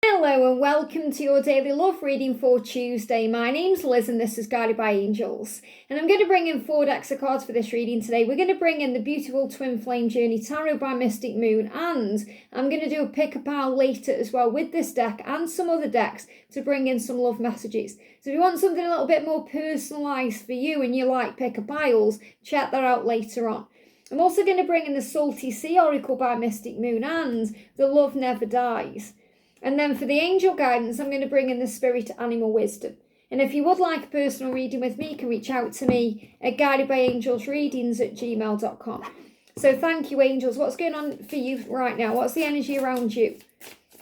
Hello and welcome to your daily love reading for Tuesday. My name's Liz and this is Guided by Angels. And I'm going to bring in 4 decks of cards for this reading today. We're going to bring in the beautiful Twin Flame Journey Tarot by Mystic Moon, and I'm going to do a pick-a-pile later as well with this deck and some other decks to bring in some love messages. So if you want something a little bit more personalised for you and you like pick-a-piles, check that out later on. I'm also going to bring in the Salty Sea Oracle by Mystic Moon and the Love Never Dies. And then for the angel guidance, I'm going to bring in the Spirit Animal Wisdom. And if you would like a personal reading with me, you can reach out to me at guidedbyangelsreadings@gmail.com. So thank you, angels. What's going on for you right now? What's the energy around you?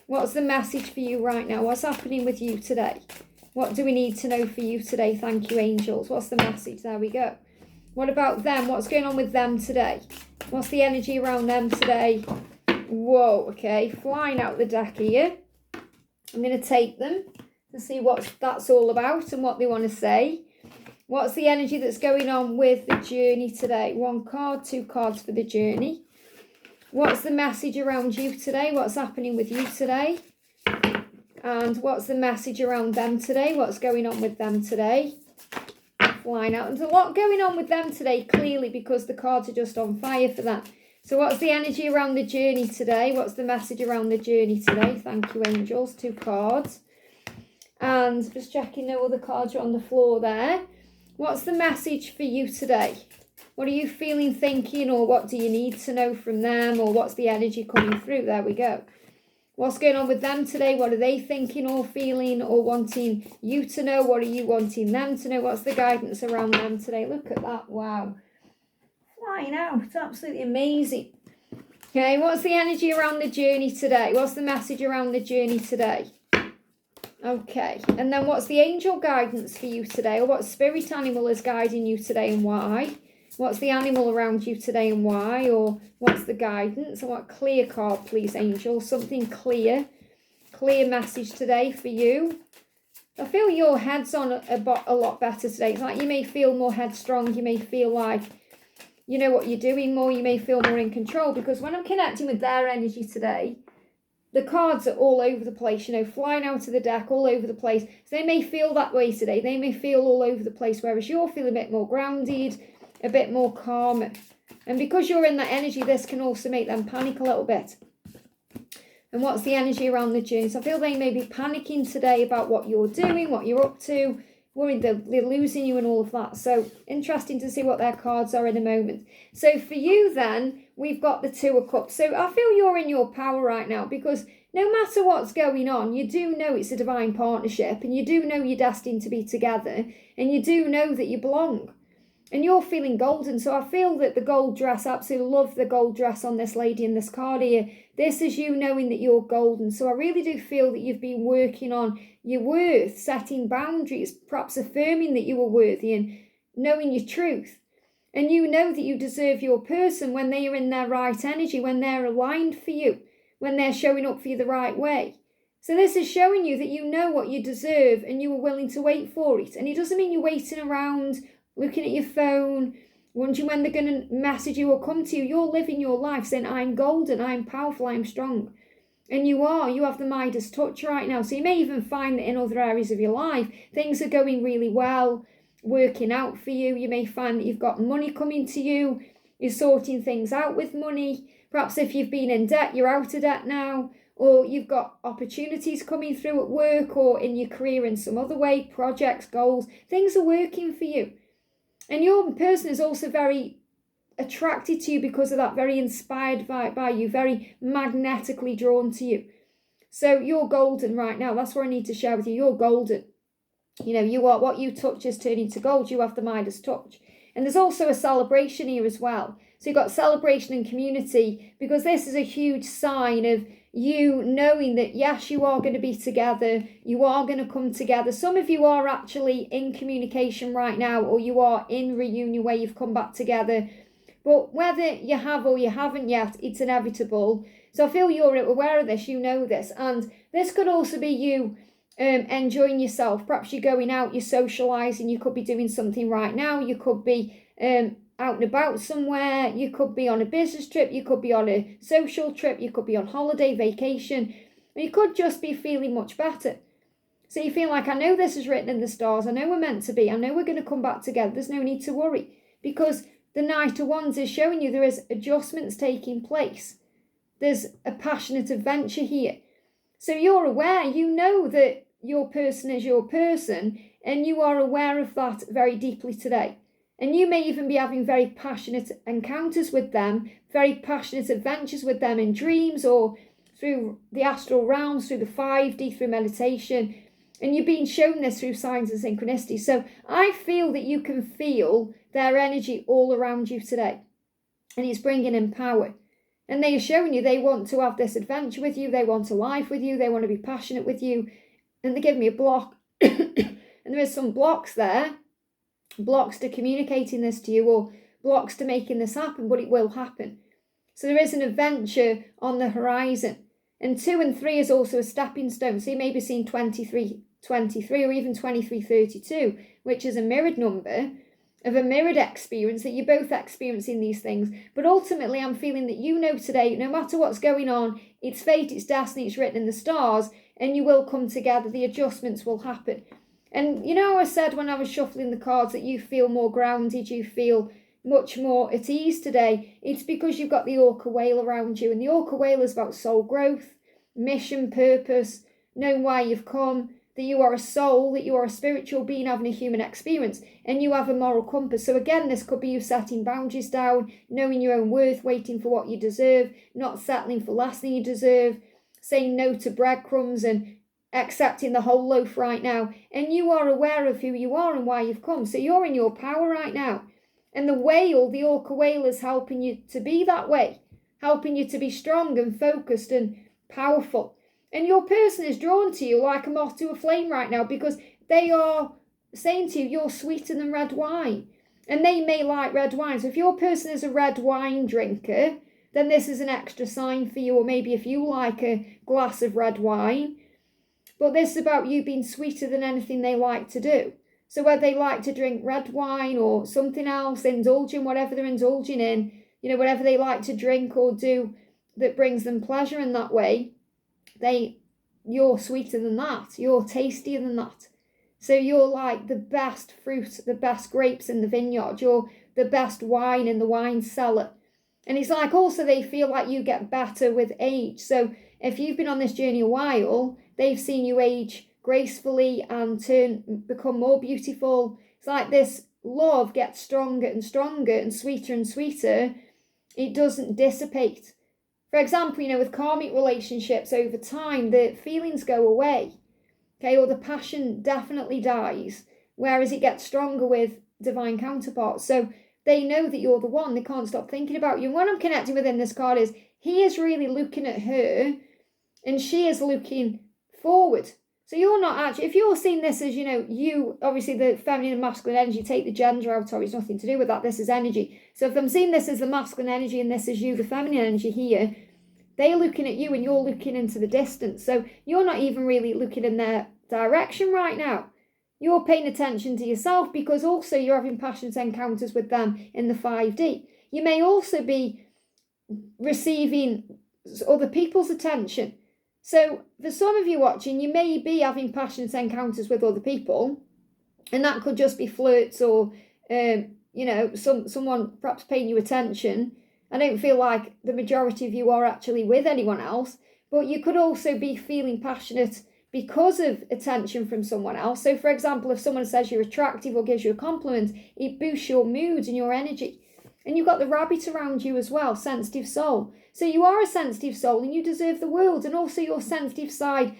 What's the message for you right now? What's happening with you today? What do we need to know for you today? Thank you, angels. What's the message? There we go. What about them? What's going on with them today? What's the energy around them today? Whoa, okay. Flying out the deck here. I'm going to take them to see what that's all about and what they want to say. What's the energy that's going on with the journey today? 1 card, 2 cards for the journey. What's the message around you today? What's happening with you today? And what's the message around them today? What's going on with them today? Flying out. There's a lot going on with them today, clearly, because the cards are just on fire for that. So what's the energy around the journey today? What's the message around the journey today? Thank you, angels. 2 cards. And just checking no other cards are on the floor there. What's the message for you today? What are you feeling, thinking, or what do you need to know from them? Or what's the energy coming through? There we go. What's going on with them today? What are they thinking or feeling or wanting you to know? What are you wanting them to know? What's the guidance around them today? Look at that. Wow. Flying out. It's absolutely amazing. Okay, what's the energy around the journey today? What's the message around the journey today? Okay, and then what's the angel guidance for you today? Or what spirit animal is guiding you today and why? What's the animal around you today and why? Or what's the guidance? I want a clear card, please, angel. Something clear. Clear message today for you. I feel your head's on a lot better today. It's like you may feel more headstrong. You may feel like you know what you're doing more. You may feel more in control, because when I'm connecting with their energy today, the cards are all over the place, flying out of the deck all over the place. So they may feel that way today. They may feel all over the place, whereas you're feeling a bit more grounded, a bit more calm. And because you're in that energy, this can also make them panic a little bit. And what's the energy around the journey? So I feel they may be panicking today about what you're doing, what you're up to, worried they're losing you and all of that. So interesting to see what their cards are in a moment. So for you then, we've got the 2 of Cups. So I feel you're in your power right now, because no matter what's going on, you do know it's a divine partnership, and you do know you're destined to be together, and you do know that you belong. And you're feeling golden. So I feel that the gold dress, absolutely love the gold dress on this lady in this card here. This is you knowing that you're golden. So I really do feel that you've been working on your worth, setting boundaries, perhaps affirming that you are worthy and knowing your truth. And you know that you deserve your person when they are in their right energy, when they're aligned for you, when they're showing up for you the right way. So this is showing you that you know what you deserve and you are willing to wait for it. And it doesn't mean you're waiting around looking at your phone, wondering when they're going to message you or come to you. You're living your life saying, I'm golden, I'm powerful, I'm strong. And you have the Midas touch right now. So you may even find that in other areas of your life, things are going really well, working out for you. You may find that you've got money coming to you. You're sorting things out with money. Perhaps if you've been in debt, you're out of debt now. Or you've got opportunities coming through at work or in your career in some other way, projects, goals. Things are working for you. And your person is also very attracted to you because of that, very inspired by you, very magnetically drawn to you. So you're golden right now. That's what I need to share with you. You're golden. You are, what you touch is turning to gold. You have the Midas touch. And there's also a celebration here as well. So you've got celebration and community, because this is a huge sign of you knowing that, yes, you are going to be together. You are going to come together. Some of you are actually in communication right now, or you are in reunion where you've come back together. But whether you have or you haven't yet, it's inevitable. So I feel you're aware of this, you know this. And this could also be you enjoying yourself. Perhaps you're going out, you're socialising, you could be doing something right now. You could be out and about somewhere. You could be on a business trip. You could be on a social trip. You could be on holiday, vacation. You could just be feeling much better. So you feel like, I know this is written in the stars. I know we're meant to be. I know we're going to come back together. There's no need to worry, because the Knight of Wands is showing you there is adjustments taking place. There's a passionate adventure here. So you're aware, you know that your person is your person, and you are aware of that very deeply today. And you may even be having very passionate encounters with them, very passionate adventures with them in dreams or through the astral realms, through the 5D, through meditation. And you're being shown this through signs and synchronicity. So I feel that you can feel their energy all around you today. And it's bringing in power. And they are showing you they want to have this adventure with you. They want a life with you. They want to be passionate with you. And they give me a block. And there is some blocks there. Blocks to communicating this to you, or blocks to making this happen, but it will happen. So there is an adventure on the horizon. And 2 and 3 is also a stepping stone. So you may be seeing 23, or even 2332, which is a mirrored number of a mirrored experience, that you're both experiencing these things. But ultimately, I'm feeling that you know today, no matter what's going on, it's fate, it's destiny, it's written in the stars, and you will come together. The adjustments will happen. And you know, I said when I was shuffling the cards that you feel more grounded, you feel much more at ease today. It's because you've got the Orca Whale around you. And the Orca Whale is about soul growth, mission, purpose, knowing why you've come, that you are a soul, that you are a spiritual being having a human experience, and you have a moral compass. So again, this could be you setting boundaries down, knowing your own worth, waiting for what you deserve, not settling for less than you deserve, saying no to breadcrumbs and accepting the whole loaf right now. And you are aware of who you are and why you've come. So you're in your power right now. And the whale, the Orca Whale, is helping you to be that way, helping you to be strong and focused and powerful. And your person is drawn to you like a moth to a flame right now, because they are saying to you, you're sweeter than red wine. And they may like red wine. So if your person is a red wine drinker, then this is an extra sign for you. Or maybe if you like a glass of red wine. But this is about you being sweeter than anything they like to do. So whether they like to drink red wine or something else, indulge in whatever they're indulging in, you know, whatever they like to drink or do that brings them pleasure in that way, you're sweeter than that. You're tastier than that. So you're like the best fruit, the best grapes in the vineyard. You're the best wine in the wine cellar. And it's like also they feel like you get better with age. So if you've been on this journey a while, they've seen you age gracefully and become more beautiful. It's like this love gets stronger and stronger and sweeter. It doesn't dissipate. For example, you know, with karmic relationships over time, the feelings go away, okay, or the passion definitely dies, whereas it gets stronger with divine counterparts. So they know that you're the one. They can't stop thinking about you. And what I'm connecting within this card is he is really looking at her and she is looking forward. So you're not actually, if you're seeing this as, you know, you, obviously the feminine and masculine energy, take the gender out, or it's nothing to do with that. This is energy. So if I'm seeing this as the masculine energy and this is you, the feminine energy here, they're looking at you and you're looking into the distance. So you're not even really looking in their direction right now. You're paying attention to yourself because also you're having passionate encounters with them in the 5D. You may also be receiving other people's attention. So for some of you watching, you may be having passionate encounters with other people, and that could just be flirts or, you know, someone perhaps paying you attention. I don't feel like the majority of you are actually with anyone else, but you could also be feeling passionate because of attention from someone else. So for example, if someone says you're attractive or gives you a compliment, it boosts your mood and your energy. And you've got the rabbit around you as well, sensitive soul. So you are a sensitive soul and you deserve the world. And also your sensitive side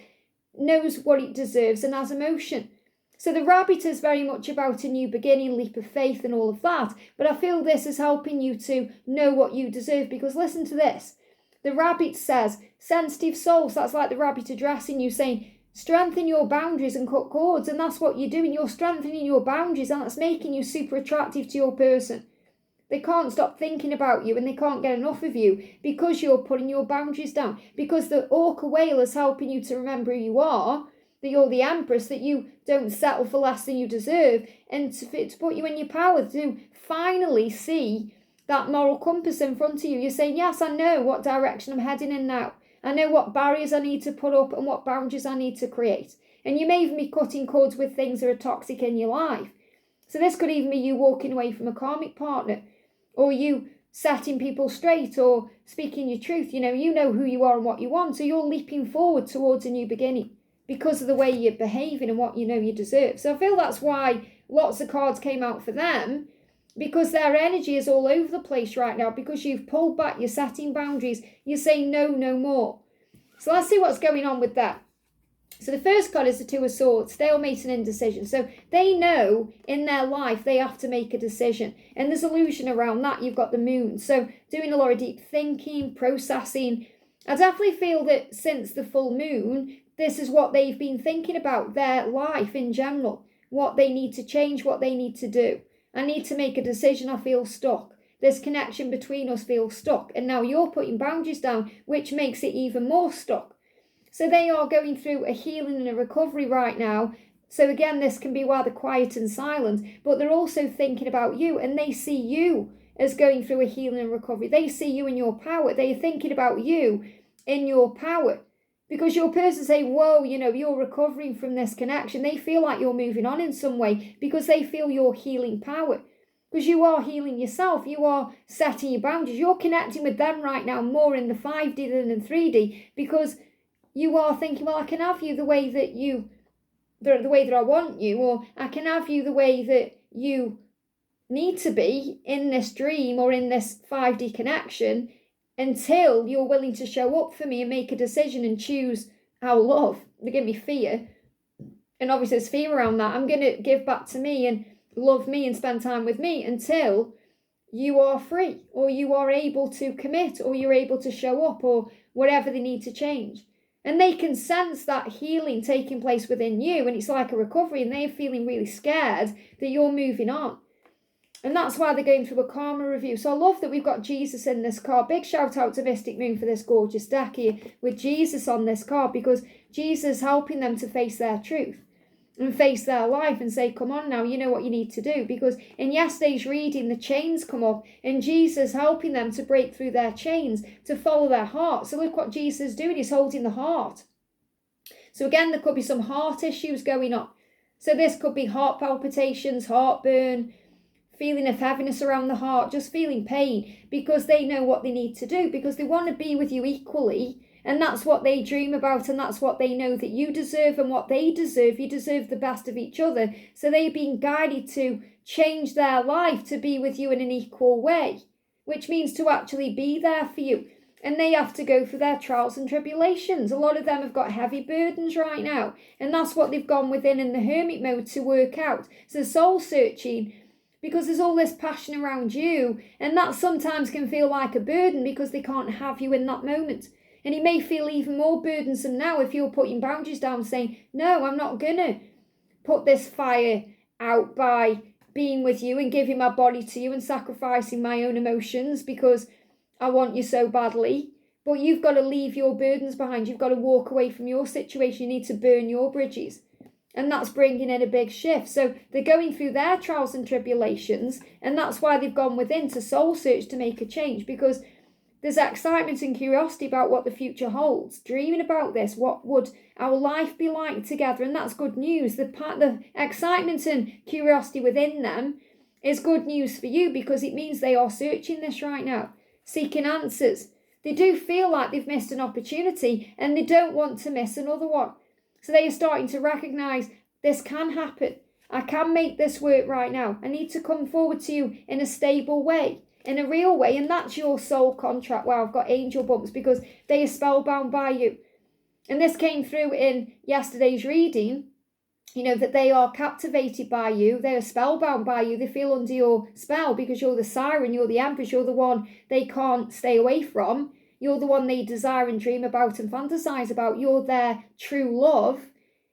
knows what it deserves and has emotion. So the rabbit is very much about a new beginning, leap of faith and all of that. But I feel this is helping you to know what you deserve, because listen to this. The rabbit says, sensitive souls, that's like the rabbit addressing you, saying, strengthen your boundaries and cut cords. And that's what you're doing. You're strengthening your boundaries, and that's making you super attractive to your person. They can't stop thinking about you and they can't get enough of you because you're putting your boundaries down. Because the Orca Whale is helping you to remember who you are, that you're the Empress, that you don't settle for less than you deserve, and to put you in your power to finally see that moral compass in front of you. You're saying, yes, I know what direction I'm heading in now. I know what barriers I need to put up and what boundaries I need to create. And you may even be cutting cords with things that are toxic in your life. So this could even be you walking away from a karmic partner, or you setting people straight, or speaking your truth. You know who you are and what you want. So you're leaping forward towards a new beginning because of the way you're behaving and what you know you deserve. So I feel that's why lots of cards came out for them, because their energy is all over the place right now, because you've pulled back, you're setting boundaries, you're saying no, no more. So let's see what's going on with that. So the first card is the Two of Swords, stalemate and indecision. So they know in their life they have to make a decision. And there's illusion around that. You've got the moon. So doing a lot of deep thinking, processing. I definitely feel that since the full moon, this is what they've been thinking about, their life in general. What they need to change, what they need to do. I need to make a decision, I feel stuck. This connection between us feels stuck. And now you're putting boundaries down, which makes it even more stuck. So they are going through a healing and a recovery right now. So again, this can be rather quiet and silent, but they're also thinking about you, and they see you as going through a healing and recovery. They see you in your power. They're thinking about you in your power. Because your person say, whoa, you're recovering from this connection. They feel like you're moving on in some way because they feel your healing power. Because you are healing yourself. You are setting your boundaries. You're connecting with them right now more in the 5D than in 3D, because you are thinking, well, I can have you the way that I want you, or I can have you the way that you need to be in this dream or in this 5D connection, until you're willing to show up for me and make a decision and choose our love. They give me fear. And obviously there's fear around that. I'm going to give back to me and love me and spend time with me until you are free, or you are able to commit, or you're able to show up, or whatever they need to change. And they can sense that healing taking place within you, and it's like a recovery, and they're feeling really scared that you're moving on. And that's why they're going through a karma review. So I love that we've got Jesus in this card. Big shout out to Mystic Moon for this gorgeous deck here with Jesus on this card, because Jesus is helping them to face their truth and face their life and say, come on now, you know what you need to do. Because in yesterday's reading, the chains come up, and Jesus helping them to break through their chains, to follow their heart. So look what Jesus is doing. He's holding the heart. So again, there could be some heart issues going on. So this could be heart palpitations, heartburn, feeling of heaviness around the heart, just feeling pain, because they know what they need to do, because they want to be with you equally. And that's what they dream about, and that's what they know that you deserve, and what they deserve. You deserve the best of each other. So they're being guided to change their life to be with you in an equal way, which means to actually be there for you. And they have to go through their trials and tribulations. A lot of them have got heavy burdens right now, and that's what they've gone within in the hermit mode to work out. So soul searching, because there's all this passion around you, and that sometimes can feel like a burden because they can't have you in that moment. And it may feel even more burdensome now if you're putting boundaries down, saying, no, I'm not going to put this fire out by being with you and giving my body to you and sacrificing my own emotions because I want you so badly. But you've got to leave your burdens behind. You've got to walk away from your situation. You need to burn your bridges. And that's bringing in a big shift. So they're going through their trials and tribulations, and that's why they've gone within to soul search to make a change, because there's excitement and curiosity about what the future holds, dreaming about this. What would our life be like together? And that's good news. The excitement and curiosity within them is good news for you, because it means they are searching this right now, seeking answers. They do feel like they've missed an opportunity, and they don't want to miss another one. So they are starting to recognize this can happen. I can make this work right now. I need to come forward to you in a stable way, in a real way. And that's your soul contract. Wow, I've got angel bumps, because they are spellbound by you. And this came through in yesterday's reading, that they are captivated by you. They are spellbound by you. They feel under your spell because you're the siren, you're the empress, you're the one they can't stay away from. You're the one they desire and dream about and fantasize about. You're their true love.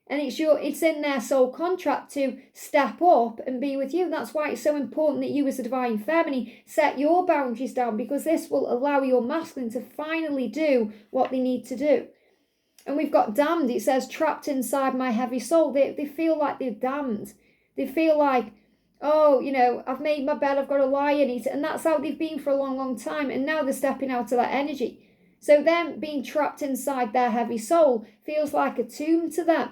And it's in their soul contract to step up and be with you. That's why it's so important that you as a divine feminine set your boundaries down, because this will allow your masculine to finally do what they need to do. And we've got damned. It says, trapped inside my heavy soul. They feel like they're damned. They feel like, I've made my bed, I've got to lie in it. And that's how they've been for a long, long time. And now they're stepping out of that energy. So them being trapped inside their heavy soul feels like a tomb to them.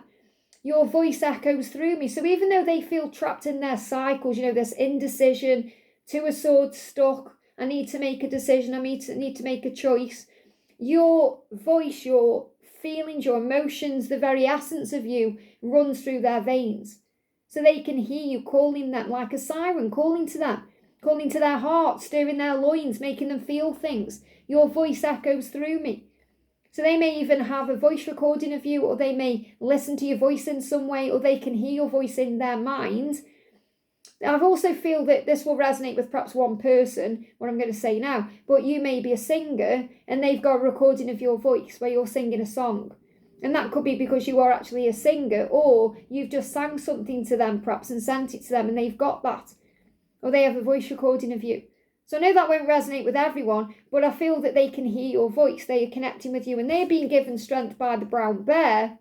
Your voice echoes through me. So even though they feel trapped in their cycles, this indecision, two of swords stuck, I need to make a decision, I need to make a choice. Your voice, your feelings, your emotions, the very essence of you runs through their veins. So they can hear you calling them like a siren, calling to them, calling to their hearts, stirring their loins, making them feel things. Your voice echoes through me. So they may even have a voice recording of you, or they may listen to your voice in some way, or they can hear your voice in their mind. I also feel that this will resonate with perhaps one person, what I'm going to say now, but you may be a singer and they've got a recording of your voice where you're singing a song. And that could be because you are actually a singer, or you've just sang something to them perhaps and sent it to them and they've got that. Or they have a voice recording of you. So I know that won't resonate with everyone, but I feel that they can hear your voice. They are connecting with you and they're being given strength by the brown bear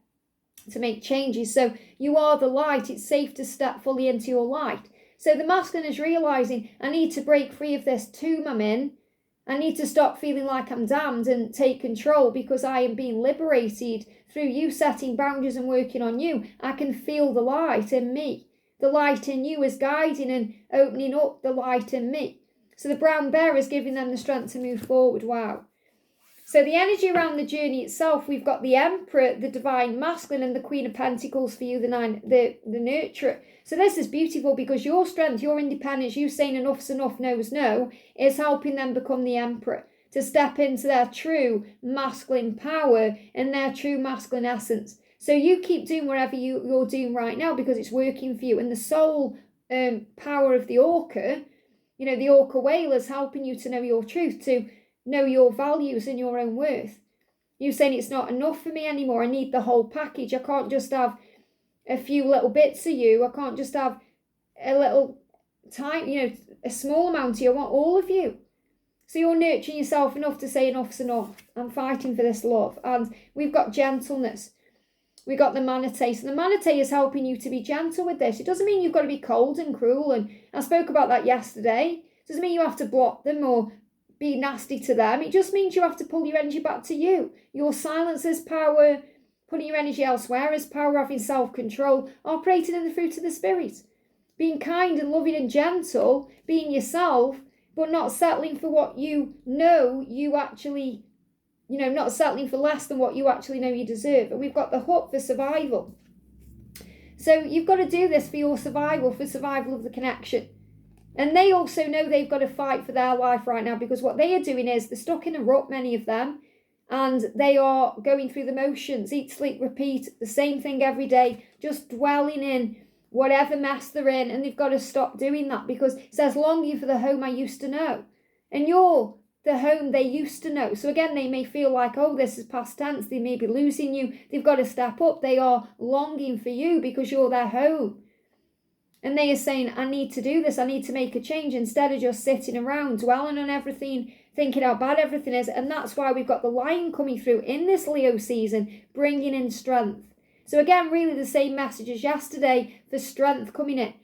to make changes. So you are the light. It's safe to step fully into your light. So the masculine is realising, I need to break free of this tomb I'm in. I need to stop feeling like I'm damned and take control because I am being liberated through you setting boundaries and working on you. I can feel the light in me. The light in you is guiding and opening up the light in me. So the brown bear is giving them the strength to move forward. Wow. So the energy around the journey itself, we've got the Emperor, the divine masculine, and the Queen of Pentacles for you, the nurturer. So this is beautiful because your strength, your independence, you saying enough's enough, no's no, is helping them become the Emperor, to step into their true masculine power and their true masculine essence. So you keep doing whatever you're doing right now because it's working for you. And the soul power of the orca, the orca whale is helping you to know your truth, to know your values and your own worth. You saying it's not enough for me anymore. I need the whole package. I can't just have a few little bits of you. I can't just have a little time, a small amount of you. I want all of you. So you're nurturing yourself enough to say enough's enough. I'm fighting for this love. And we've got gentleness. We got the manatee. So the manatee is helping you to be gentle with this. It doesn't mean you've got to be cold and cruel. And I spoke about that yesterday. It doesn't mean you have to block them or be nasty to them. It just means you have to pull your energy back to you. Your silence is power. Putting your energy elsewhere is power. Having self-control. Operating in the fruit of the spirit. Being kind and loving and gentle. Being yourself. But not settling for what you actually, not settling for less than what you actually know you deserve. And we've got the hook for survival. So you've got to do this for your survival, for survival of the connection. And they also know they've got to fight for their life right now because what they are doing is they're stuck in a rut, many of them, and they are going through the motions, eat, sleep, repeat, the same thing every day, just dwelling in whatever mess they're in, and they've got to stop doing that because it says longing for the home I used to know. And you're the home they used to know. So again, they may feel like, oh, this is past tense. They may be losing you. They've got to step up. They are longing for you because you're their home. And they are saying, I need to do this. I need to make a change instead of just sitting around, dwelling on everything, thinking how bad everything is. And that's why we've got the lion coming through in this Leo season, bringing in strength. So again, really the same message as yesterday, the strength coming in.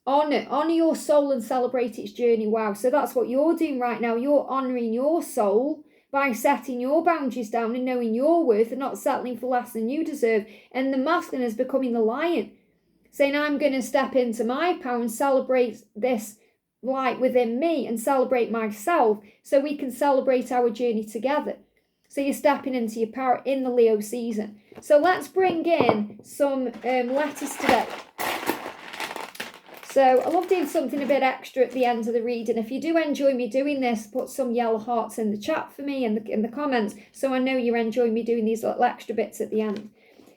Honor your soul and celebrate its journey. Wow. So that's what you're doing right now. You're honoring your soul by setting your boundaries down and knowing your worth and not settling for less than you deserve. And the masculine is becoming the lion, saying, I'm going to step into my power and celebrate this light within me and celebrate myself so we can celebrate our journey together. So you're stepping into your power in the Leo season. So let's bring in some letters today. So I love doing something a bit extra at the end of the reading. If you do enjoy me doing this, put some yellow hearts in the chat for me and in the comments so I know you're enjoying me doing these little extra bits at the end.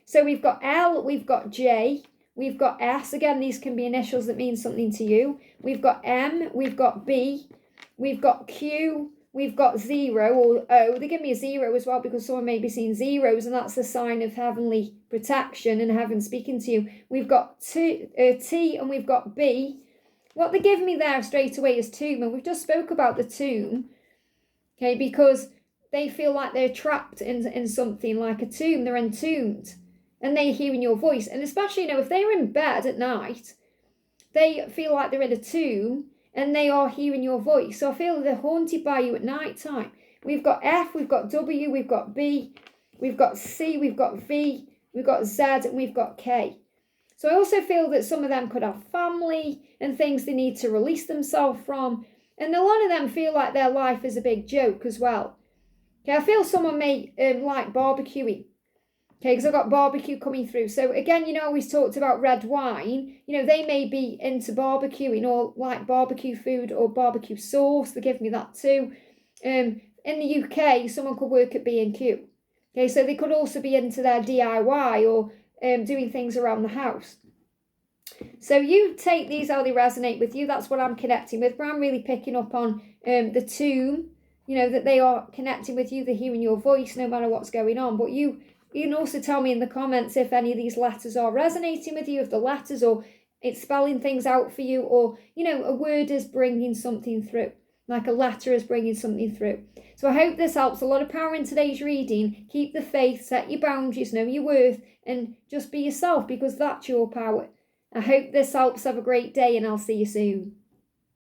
So we've got L, we've got J, we've got S. Again, these can be initials that mean something to you. We've got M, we've got B, we've got Q, we've got 0 or O. They give me a 0 as well because someone may be seeing zeros and that's a sign of heavenly protection and heaven speaking to you. We've got T and we've got B. What they give me there straight away is tomb, and we've just spoke about the tomb, okay, because they feel like they're trapped in something like a tomb. They're entombed and they're hearing your voice. And especially, if they're in bed at night, they feel like they're in a tomb and they are hearing your voice. So I feel they're haunted by you at night time. We've got F, we've got W, we've got B, we've got C, we've got V, we've got Z, and we've got K. So I also feel that some of them could have family and things they need to release themselves from. And a lot of them feel like their life is a big joke as well. Okay, I feel someone may like barbecuing. Okay, because I've got barbecue coming through. So again, you know, I always talked about red wine. You know, they may be into barbecuing or like barbecue food or barbecue sauce. They give me that too. In the UK, someone could work at B&Q. Okay, so they could also be into their DIY or doing things around the house. So you take these how they resonate with you. That's what I'm connecting with. But I'm really picking up on the tomb, you know, that they are connecting with you. They're hearing your voice no matter what's going on. But you can also tell me in the comments if any of these letters are resonating with you, if the letters or it's spelling things out for you, or, you know, a word is bringing something through, like a letter is bringing something through. So I hope this helps. A lot of power in today's reading. Keep the faith, set your boundaries, know your worth, and just be yourself, because that's your power. I hope this helps. Have a great day, and I'll see you soon.